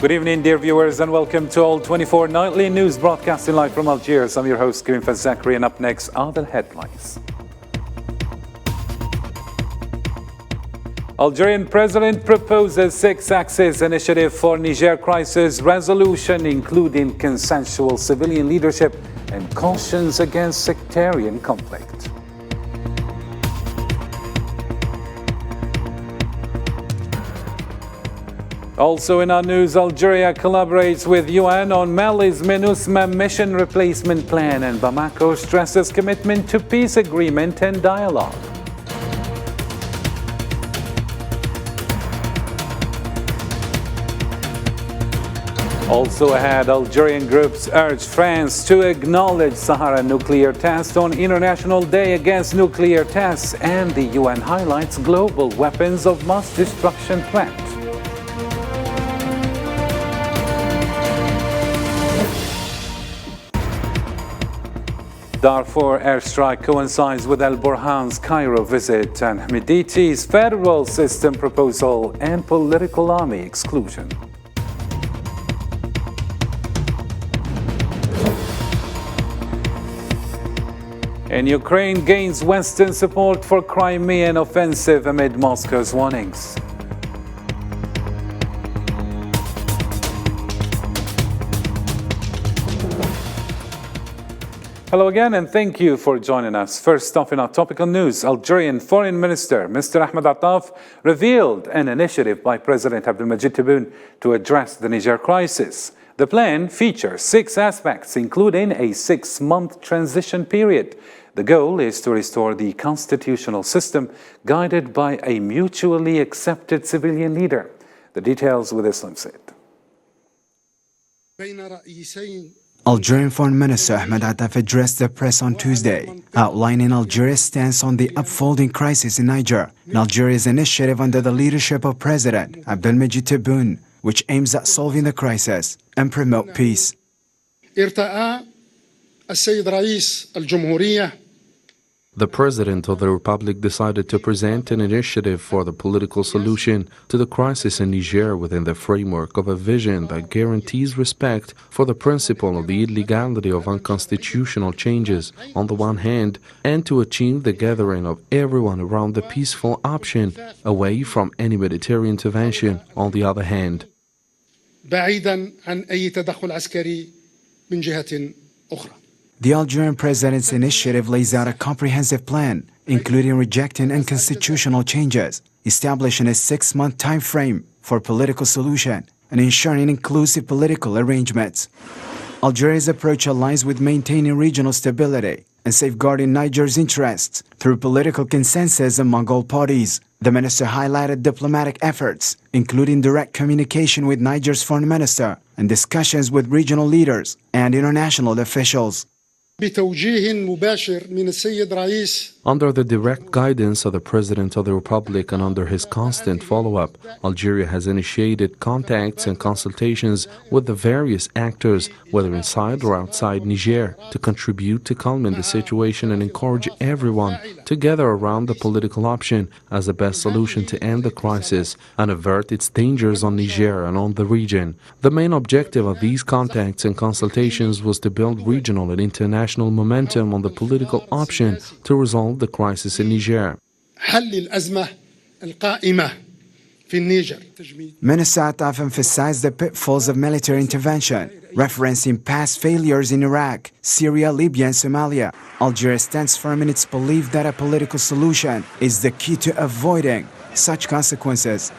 Good evening, dear viewers, and welcome to All 24 Nightly News broadcasting live from Algiers. I'm your host, Karim Fazakri, and up next are the headlines. Algerian president proposes 6-axis initiative for Niger crisis resolution, including consensual civilian leadership and cautions against sectarian conflict. Also in our news, Algeria collaborates with UN on Mali's MINUSMA mission replacement plan, and Bamako stresses commitment to peace agreement and dialogue. Also ahead, Algerian groups urge France to acknowledge Sahara nuclear test on International Day Against Nuclear Tests, and the UN highlights global weapons of mass destruction threat. Darfur airstrike coincides with Al Burhan's Cairo visit and Hamiditi's federal system proposal and political army exclusion. And Ukraine gains Western support for Crimean offensive amid Moscow's warnings. Hello again, and thank you for joining us. First off in our topical news, Algerian Foreign Minister Mr. Ahmed Attaf revealed an initiative by President Abdelmajid Tebboune to address the Niger crisis. The plan features 6 aspects, including a 6-month transition period. The goal is to restore the constitutional system guided by a mutually accepted civilian leader. The details with Islam Said. Algerian Foreign Minister Ahmed Attaf addressed the press on Tuesday, outlining Algeria's stance on the unfolding crisis in Niger and Algeria's initiative under the leadership of President Abdelmajid Tebboune, which aims at solving the crisis and promote peace. The President of the Republic decided to present an initiative for the political solution to the crisis in Niger within the framework of a vision that guarantees respect for the principle of the illegality of unconstitutional changes on the one hand, and to achieve the gathering of everyone around the peaceful option away from any military intervention on the other hand. The Algerian president's initiative lays out a comprehensive plan, including rejecting unconstitutional changes, establishing a 6-month time frame for political solution, and ensuring inclusive political arrangements. Algeria's approach aligns with maintaining regional stability and safeguarding Niger's interests through political consensus among all parties. The minister highlighted diplomatic efforts, including direct communication with Niger's foreign minister and discussions with regional leaders and international officials. Under the direct guidance of the President of the Republic and under his constant follow-up, Algeria has initiated contacts and consultations with the various actors, whether inside or outside Niger, to contribute to calming the situation and encourage everyone to gather around the political option as the best solution to end the crisis and avert its dangers on Niger and on the region. The main objective of these contacts and consultations was to build regional and international momentum on the political option to resolve the crisis in Niger. Minister Attaf emphasized the pitfalls of military intervention, referencing past failures in Iraq, Syria, Libya, and Somalia. Algeria stands firm in its belief that a political solution is the key to avoiding such consequences.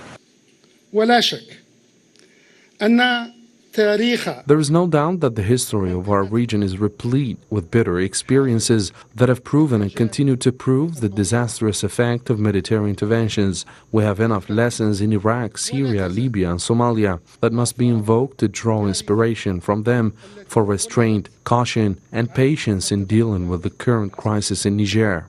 There is no doubt that the history of our region is replete with bitter experiences that have proven and continue to prove the disastrous effect of military interventions. We have enough lessons in Iraq, Syria, Libya, and Somalia that must be invoked to draw inspiration from them for restraint, caution, and patience in dealing with the current crisis in Niger.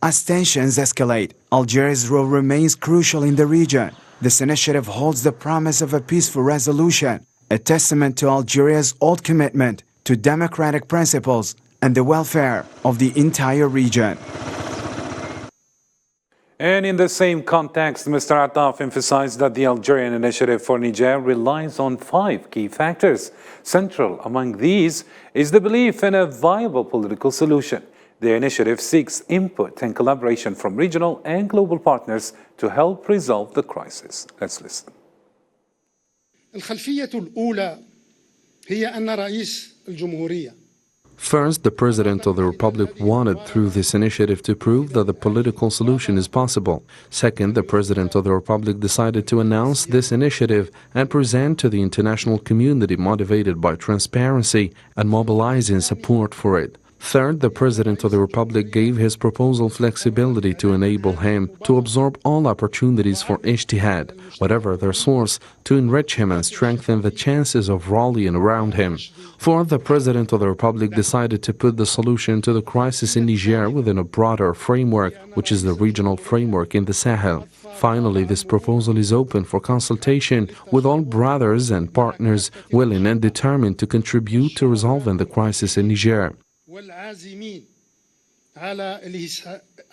As tensions escalate, Algeria's role remains crucial in the region. This initiative holds the promise of a peaceful resolution, a testament to Algeria's old commitment to democratic principles and the welfare of the entire region. And in the same context, Mr. Attaf emphasized that the Algerian initiative for Niger relies on 5 key factors. Central among these is the belief in a viable political solution. The initiative seeks input and collaboration from regional and global partners to help resolve the crisis. Let's listen. الخلفية الأولى هي أن رئيس الجمهورية First, the President of the Republic wanted through this initiative to prove that the political solution is possible. Second, the President of the Republic decided to announce this initiative and present to the international community motivated by transparency and mobilizing support for it. Third, the President of the Republic gave his proposal flexibility to enable him to absorb all opportunities for ijtihad, whatever their source, to enrich him and strengthen the chances of rallying around him. Fourth, the President of the Republic decided to put the solution to the crisis in Niger within a broader framework, which is the regional framework in the Sahel. Finally, this proposal is open for consultation with all brothers and partners willing and determined to contribute to resolving the crisis in Niger. والعازمين على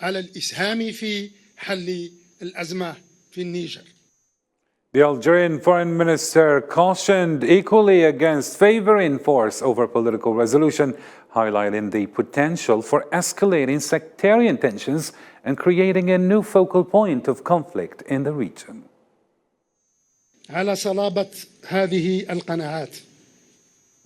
الإسهام في حل الأزمة في النيجر. The Algerian foreign minister cautioned equally against favoring force over political resolution, highlighting the potential for escalating sectarian tensions and creating a new focal point of conflict in the region. على صلابة هذه القناعات.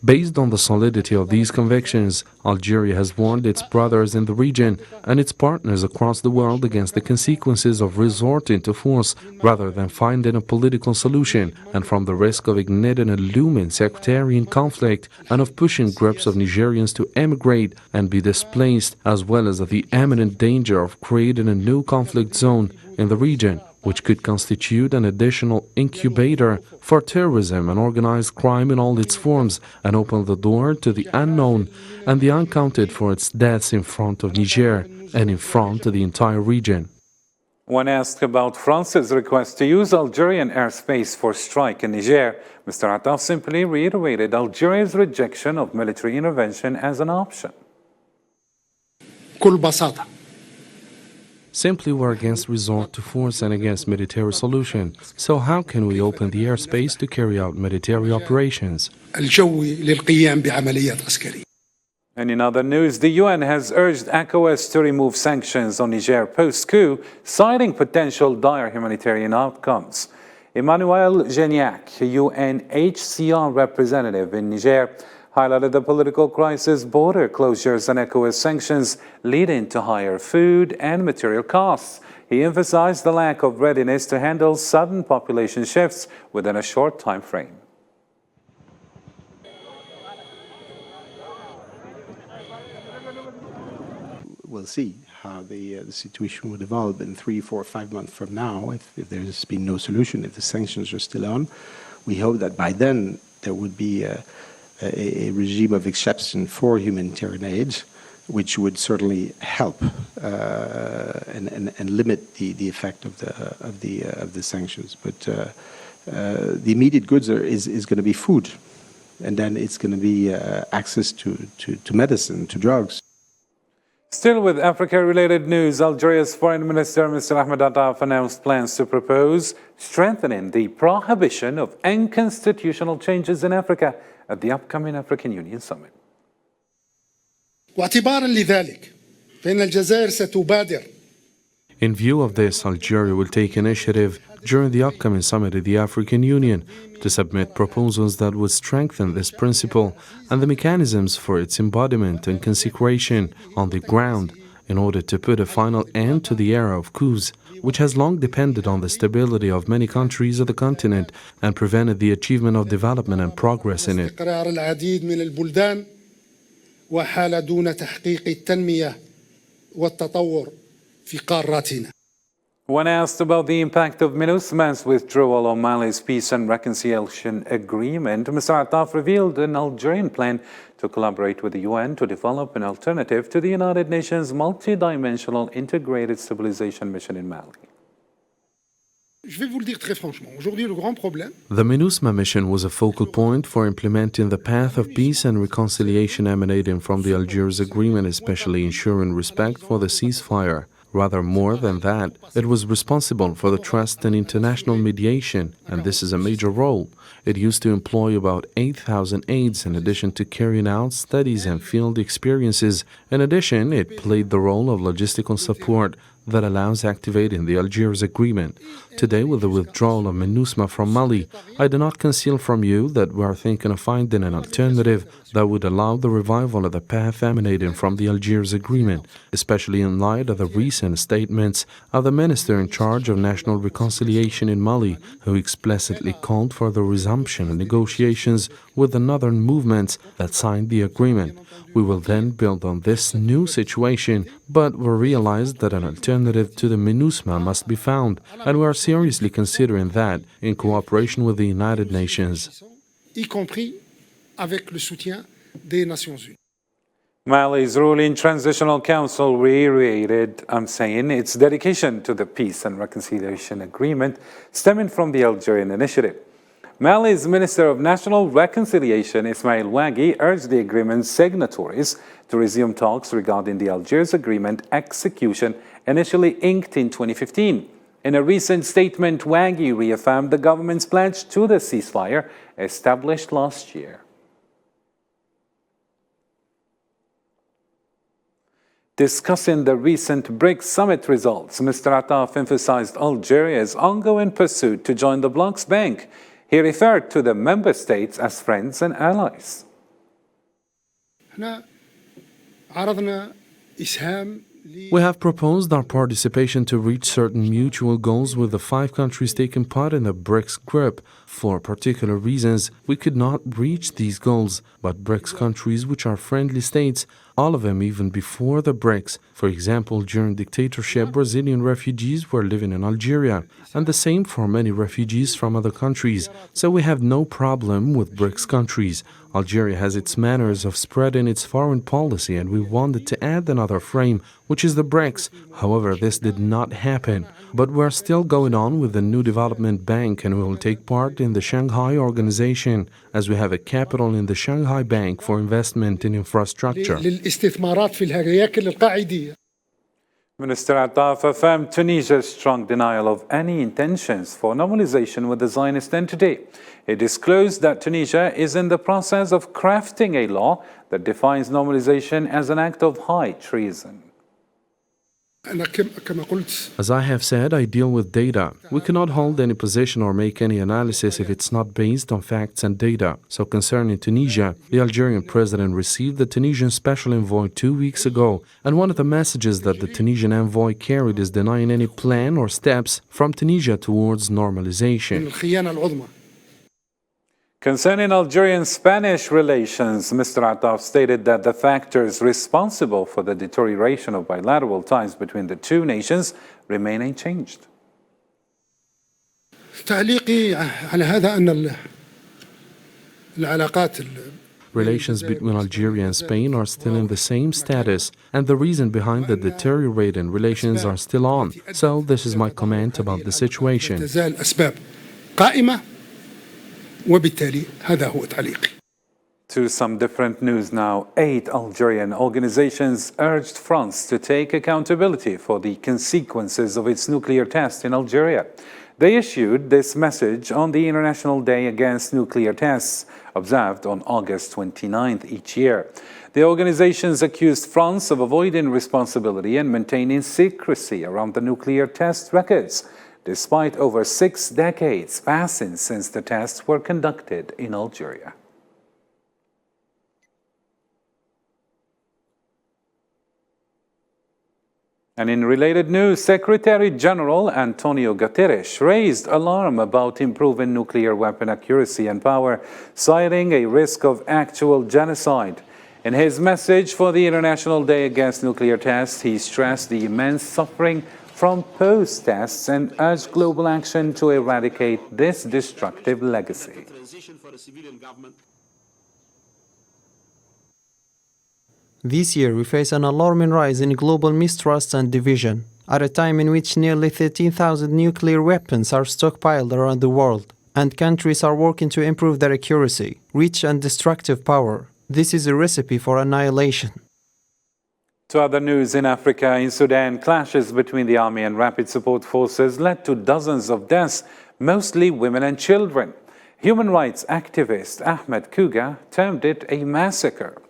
Based on the solidity of these convictions, Algeria has warned its brothers in the region and its partners across the world against the consequences of resorting to force rather than finding a political solution, and from the risk of igniting a looming sectarian conflict and of pushing groups of Nigerians to emigrate and be displaced, as well as the imminent danger of creating a new conflict zone in the region, which could constitute an additional incubator for terrorism and organized crime in all its forms, and open the door to the unknown and the uncounted for its deaths in front of Niger and in front of the entire region. When asked about France's request to use Algerian airspace for strike in Niger, Mr. Attaf simply reiterated Algeria's rejection of military intervention as an option. بكل بساطة. Simply, we're against resort to force and against military solution. So how can we open the airspace to carry out military operations? الجوي للقيام بعمليات عسكرية. And in other news, the UN has urged ECOWAS to remove sanctions on Niger post-coup, citing potential dire humanitarian outcomes. Emmanuel Geniac, UNHCR representative in Niger, highlighted the political crisis, border closures, and ECOWAS sanctions leading to higher food and material costs. He emphasized the lack of readiness to handle sudden population shifts within a short time frame. We'll see how the situation will develop in 3, 4, 5 months from now. If there's been no solution, if the sanctions are still on, we hope that by then there would be a regime of exception for humanitarian aid, which would certainly help and limit the effect of the sanctions. But the immediate goods is going to be food, and then it's going to be access to medicine, to drugs. Still with Africa-related news, Algeria's Foreign Minister, Mr. Ahmed Attaf, announced plans to propose strengthening the prohibition of unconstitutional changes in Africa at the upcoming African Union Summit. واعتبارا لذلك فإن الجزائر ستبادر. In view of this, Algeria will take initiative during the upcoming summit of the African Union to submit proposals that would strengthen this principle and the mechanisms for its embodiment and consecration on the ground in order to put a final end to the era of coups, which has long depended on the stability of many countries of the continent and prevented the achievement of development and progress in it. استقرار العديد من البلدان وحال دون تحقيق التنمية والتطور في قاراتنا. When asked about the impact of MINUSMA's withdrawal on Mali's peace and reconciliation agreement, Mr. Attaf revealed an Algerian plan to collaborate with the UN to develop an alternative to the United Nations multi-dimensional integrated stabilization mission in Mali. Je vais vous le dire très franchement. Aujourd'hui, le grand problème. The MINUSMA mission was a focal point for implementing the path of peace and reconciliation emanating from the Algiers Agreement, especially ensuring respect for the ceasefire, Rather more than that, it was responsible for the trust and international mediation, and this is a major role. It used to employ about 8,000 aides in addition to carrying out studies and field experiences. In addition, it played the role of logistical support that allows activating the Algiers Agreement. Today, with the withdrawal of MINUSMA from Mali, I do not conceal from you that we are thinking of finding an alternative that would allow the revival of the path emanating from the Algiers Agreement, especially in light of the recent statements of the minister in charge of national reconciliation in Mali, who explicitly called for the resumption of negotiations with the northern movements that signed the agreement. We will then build on this new situation, but we realized that an alternative to the MINUSMA must be found, and we are seriously considering that in cooperation with the United Nations. Mali's ruling Transitional Council reiterated, its dedication to the peace and reconciliation agreement stemming from the Algerian initiative. Mali's Minister of National Reconciliation, Ismail Waghi, urged the agreement's signatories to resume talks regarding the Algiers Agreement execution initially inked in 2015. In a recent statement, Waghi reaffirmed the government's pledge to the ceasefire established last year. Discussing the recent BRICS summit results, Mr. Attaf emphasized Algeria's ongoing pursuit to join the bloc's bank. He referred to the member states as friends and allies. We have proposed our participation to reach certain mutual goals with the 5 countries taking part in the BRICS group. For particular reasons, we could not reach these goals, but BRICS countries, which are friendly states, all of them even before the BRICS. For example, during dictatorship, Brazilian refugees were living in Algeria, and the same for many refugees from other countries. So we have no problem with BRICS countries. Algeria has its manners of spreading its foreign policy, and we wanted to add another frame, which is the BRICS. However, this did not happen. But we're still going on with the new development bank, and we will take part in the Shanghai organization, as we have a capital in the Shanghai Bank for investment in infrastructure. Minister Attaf affirmed Tunisia's strong denial of any intentions for normalization with the Zionist entity. He disclosed that Tunisia is in the process of crafting a law that defines normalization as an act of high treason. As I have said, I deal with data. We cannot hold any position or make any analysis if it's not based on facts and data. So concerning Tunisia, the Algerian president received the Tunisian special envoy 2 weeks ago, and one of the messages that the Tunisian envoy carried is denying any plan or steps from Tunisia towards normalization. Concerning Algerian-Spanish relations, Mr. Attaf stated that the factors responsible for the deterioration of bilateral ties between the two nations remain unchanged. Relations between Algeria and Spain are still in the same status, and the reason behind the deteriorating relations are still on. So this is my comment about the situation. To some different news now, 8 Algerian organizations urged France to take accountability for the consequences of its nuclear test in Algeria. They issued this message on the International Day Against Nuclear Tests, observed on August 29th each year. The organizations accused France of avoiding responsibility and maintaining secrecy around the nuclear test records, despite over 6 decades passing since the tests were conducted in Algeria. And in related news, Secretary General Antonio Guterres raised alarm about improving nuclear weapon accuracy and power, citing a risk of actual genocide. In his message for the International Day Against Nuclear Tests, he stressed the immense suffering from post-tests and urged global action to eradicate this destructive legacy. This year, we face an alarming rise in global mistrust and division, at a time in which nearly 13,000 nuclear weapons are stockpiled around the world, and countries are working to improve their accuracy, reach, and destructive power. This is a recipe for annihilation. To other news in Africa, in Sudan, clashes between the army and rapid support forces led to dozens of deaths, mostly women and children. Human rights activist Ahmed Kuga termed it a massacre.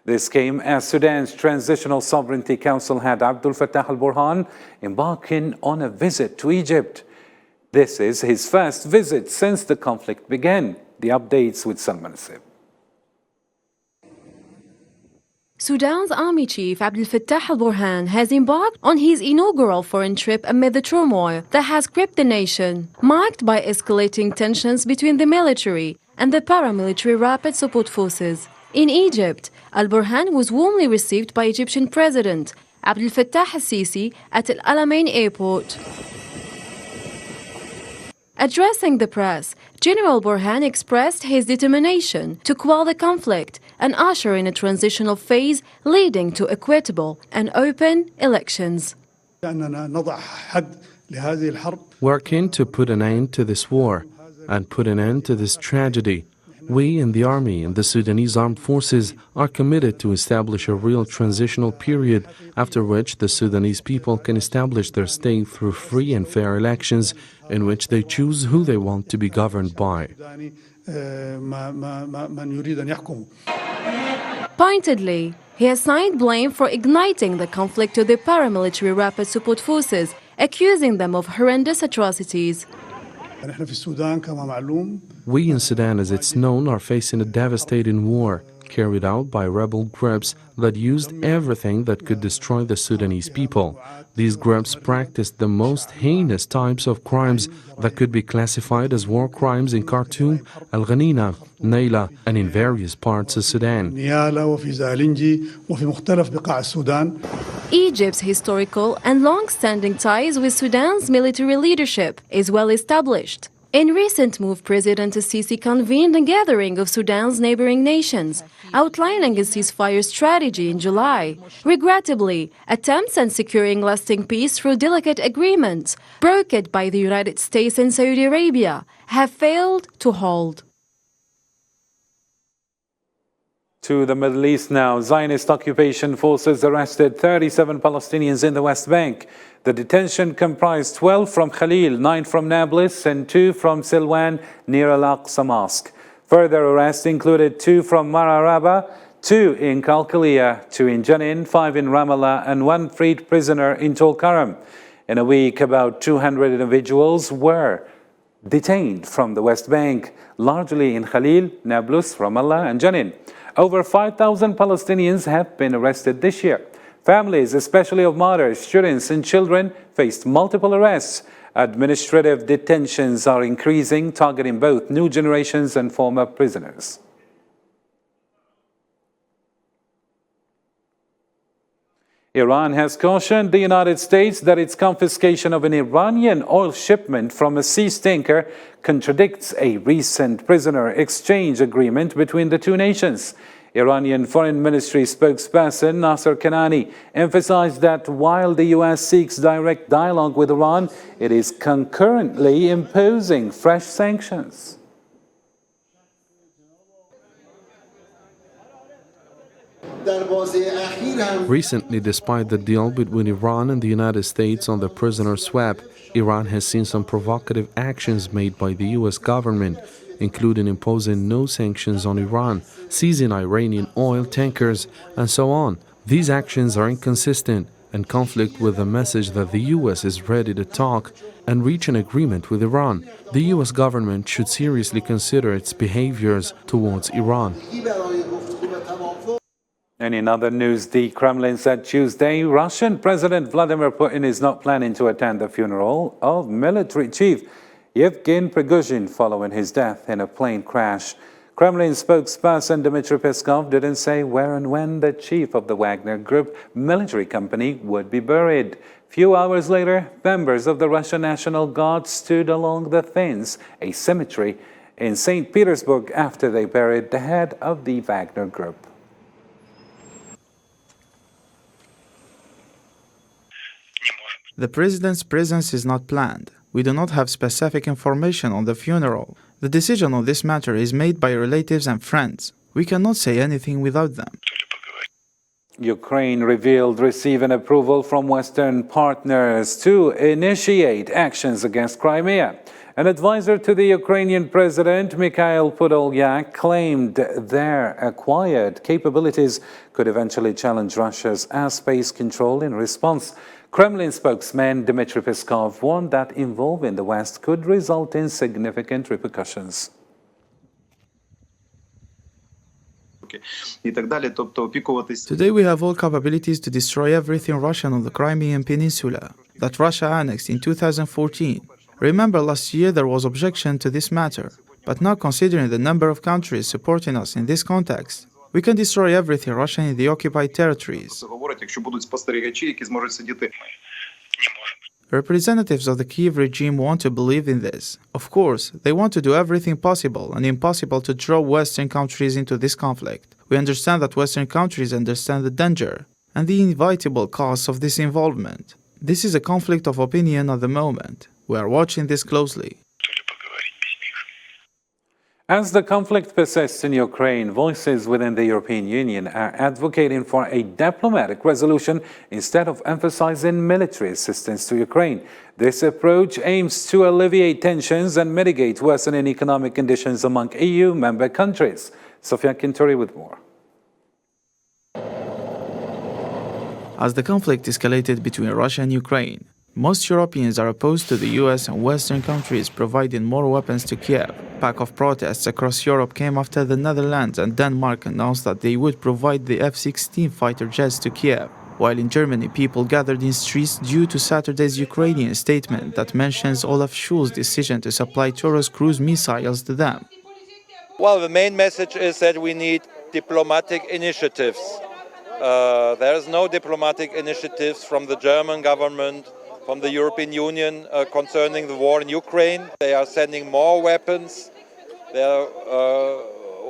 This came as Sudan's Transitional Sovereignty Council had Abdel Fattah al-Burhan embarking on a visit to Egypt. This is his first visit since the conflict began. The updates with Salman Asib. Sudan's army chief Abdel Fattah al-Burhan has embarked on his inaugural foreign trip amid the turmoil that has gripped the nation, marked by escalating tensions between the military and the paramilitary rapid support forces. In Egypt, al-Burhan was warmly received by Egyptian President Abdel Fattah al-Sisi at Al Alamein airport. Addressing the press, General Burhan expressed his determination to quell the conflict and usher in a transitional phase leading to equitable and open elections. We're keen to put an end to this war and put an end to this tragedy. We in the army and the Sudanese armed forces are committed to establish a real transitional period after which the Sudanese people can establish their state through free and fair elections in which they choose who they want to be governed by. Pointedly, he assigned blame for igniting the conflict to the paramilitary rapid support forces, accusing them of horrendous atrocities. We in Sudan, as it's known, are facing a devastating war carried out by rebel groups that used everything that could destroy the Sudanese people. These groups practiced the most heinous types of crimes that could be classified as war crimes in Khartoum, Al-Ghanina, Naila, and in various parts of Sudan. Egypt's historical and long-standing ties with Sudan's military leadership is well established. In recent move, President al-Sisi convened a gathering of Sudan's neighboring nations, outlining a ceasefire strategy in July. Regrettably, attempts at securing lasting peace through delicate agreements, brokered by the United States and Saudi Arabia, have failed to hold. To the Middle East now, Zionist occupation forces arrested 37 Palestinians in the West Bank. The detention comprised 12 from Khalil, 9 from Nablus, and 2 from Silwan near Al-Aqsa Mosque. Further arrests included 2 from Mararaba, 2 in Qalqiliyah, 2 in Jenin, 5 in Ramallah, and 1 freed prisoner in Tulkarm. In a week, about 200 individuals were detained from the West Bank, largely in Khalil, Nablus, Ramallah, and Jenin. Over 5,000 Palestinians have been arrested this year. Families, especially of martyrs, students, and children, faced multiple arrests. Administrative detentions are increasing, targeting both new generations and former prisoners. Iran has cautioned the United States that its confiscation of an Iranian oil shipment from a seized tanker contradicts a recent prisoner exchange agreement between the two nations. Iranian Foreign Ministry spokesperson Nasser Kanani emphasized that while the U.S. seeks direct dialogue with Iran, it is concurrently imposing fresh sanctions. Recently, despite the deal between Iran and the United States on the prisoner swap, Iran has seen some provocative actions made by the U.S. government, including imposing no sanctions on Iran, seizing Iranian oil tankers, and so on. These actions are inconsistent and conflict with the message that the U.S. is ready to talk and reach an agreement with Iran. The U.S. government should seriously consider its behaviors towards Iran. And in other news, the Kremlin said Tuesday Russian President Vladimir Putin is not planning to attend the funeral of military chief Yevgeny Prigozhin following his death in a plane crash. Kremlin spokesperson Dmitry Peskov didn't say where and when the chief of the Wagner Group military company would be buried. Few hours later, members of the Russian National Guard stood along the fence, a cemetery in St. Petersburg, after they buried the head of the Wagner Group. The president's presence is not planned. We do not have specific information on the funeral. The decision on this matter is made by relatives and friends. We cannot say anything without them. Ukraine revealed receiving approval from Western partners to initiate actions against Crimea. An advisor to the Ukrainian President, Mikhail Podolyak, claimed their acquired capabilities could eventually challenge Russia's airspace control in response. Kremlin spokesman Dmitry Peskov warned that involving the West could result in significant repercussions. Today we have all capabilities to destroy everything Russian on the Crimean Peninsula that Russia annexed in 2014. Remember, last year there was objection to this matter, but now considering the number of countries supporting us in this context, we can destroy everything Russian in the occupied territories. Representatives of the Kiev regime want to believe in this. Of course, they want to do everything possible and impossible to draw Western countries into this conflict. We understand that Western countries understand the danger and the inevitable costs of this involvement. This is a conflict of opinion at the moment. We are watching this closely. As the conflict persists in Ukraine, voices within the European Union are advocating for a diplomatic resolution instead of emphasizing military assistance to Ukraine. This approach aims to alleviate tensions and mitigate worsening economic conditions among EU member countries. Sofia Kinturi with more. As the conflict escalated between Russia and Ukraine, most Europeans are opposed to the US and Western countries providing more weapons to Kiev. A pack of protests across Europe came after the Netherlands and Denmark announced that they would provide the F-16 fighter jets to Kiev, while in Germany people gathered in streets due to Saturday's Ukrainian statement that mentions Olaf Scholz's decision to supply Taurus cruise missiles to them. Well, the main message is that we need diplomatic initiatives. There is no diplomatic initiatives from the German government, from the European Union concerning the war in Ukraine. They are sending more weapons. They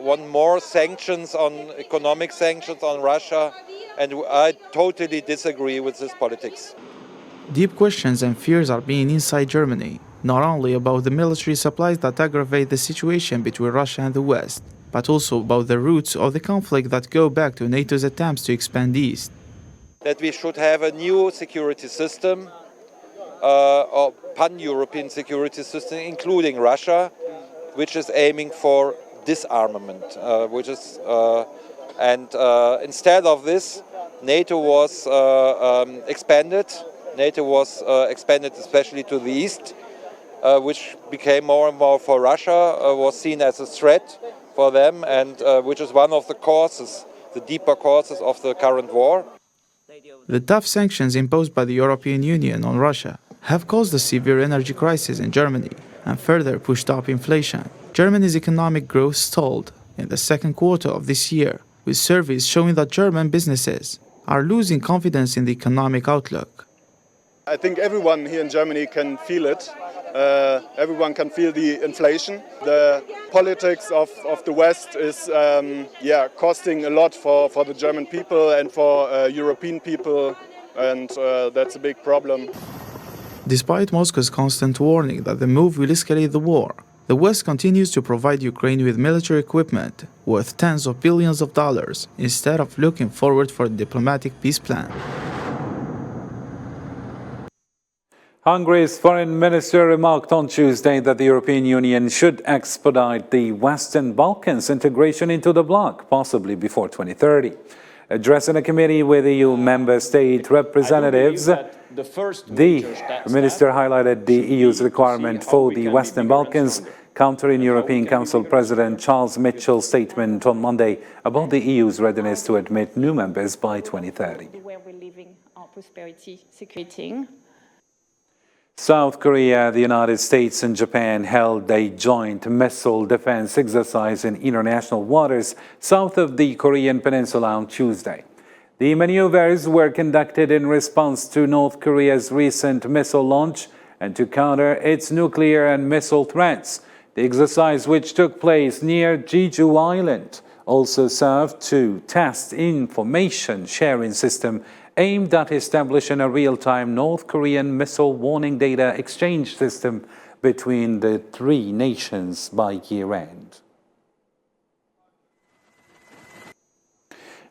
want more sanctions, economic sanctions on Russia, and I totally disagree with this politics. Deep questions and fears are being inside Germany, not only about the military supplies that aggravate the situation between Russia and the West, but also about the roots of the conflict that go back to NATO's attempts to expand east. That we should have a new security system, a pan-European security system, including Russia, which is aiming for disarmament, instead of this, NATO was expanded. NATO was expanded especially to the east, which became more and more for Russia, was seen as a threat for them, and which is one of the causes, the deeper causes of the current war. The tough sanctions imposed by the European Union on Russia have caused a severe energy crisis in Germany and further pushed up inflation. Germany's economic growth stalled in the second quarter of this year, with surveys showing that German businesses are losing confidence in the economic outlook. I think everyone here in Germany can feel it. Everyone can feel the inflation. The politics of the West is costing a lot for the German people and for European people, and that's a big problem. Despite Moscow's constant warning that the move will escalate the war, the West continues to provide Ukraine with military equipment worth tens of billions of dollars instead of looking forward for a diplomatic peace plan. Hungary's foreign minister remarked on Tuesday that the European Union should expedite the Western Balkans integration into the bloc, possibly before 2030. Addressing a committee with EU member state representatives, the minister highlighted the EU's requirement for the Western Balkans, countering European Council President Charles Mitchell's statement on Monday about the EU's readiness to admit new members by 2030. South Korea, the United States and Japan held a joint missile defense exercise in international waters south of the Korean peninsula on Tuesday. The maneuvers were conducted in response to North Korea's recent missile launch and to counter its nuclear and missile threats. The exercise, which took place near Jeju Island, also served to test information sharing system aimed at establishing a real-time North Korean missile warning data exchange system between the three nations by year-end.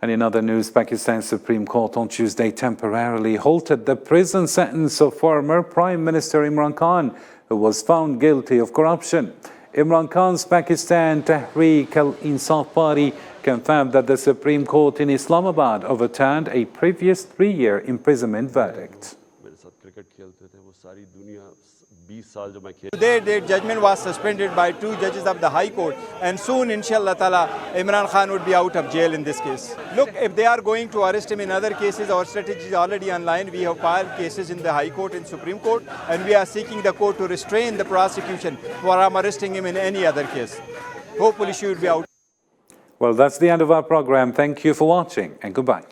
And in other news, Pakistan's Supreme Court on Tuesday temporarily halted the prison sentence of former Prime Minister Imran Khan, who was found guilty of corruption. Imran Khan's Pakistan Tehreek al-Insaf Party confirmed that the Supreme Court in Islamabad overturned a previous 3-year imprisonment verdict. Today, the judgment was suspended by 2 judges of the High Court, and soon, inshallah ta'ala, Imran Khan would be out of jail in this case. Look, if they are going to arrest him in other cases, our strategy is already online. We have filed cases in the High Court and Supreme Court, and we are seeking the court to restrain the prosecution from arresting him in any other case. Hopefully, she will be out. Well, that's the end of our program. Thank you for watching, and goodbye.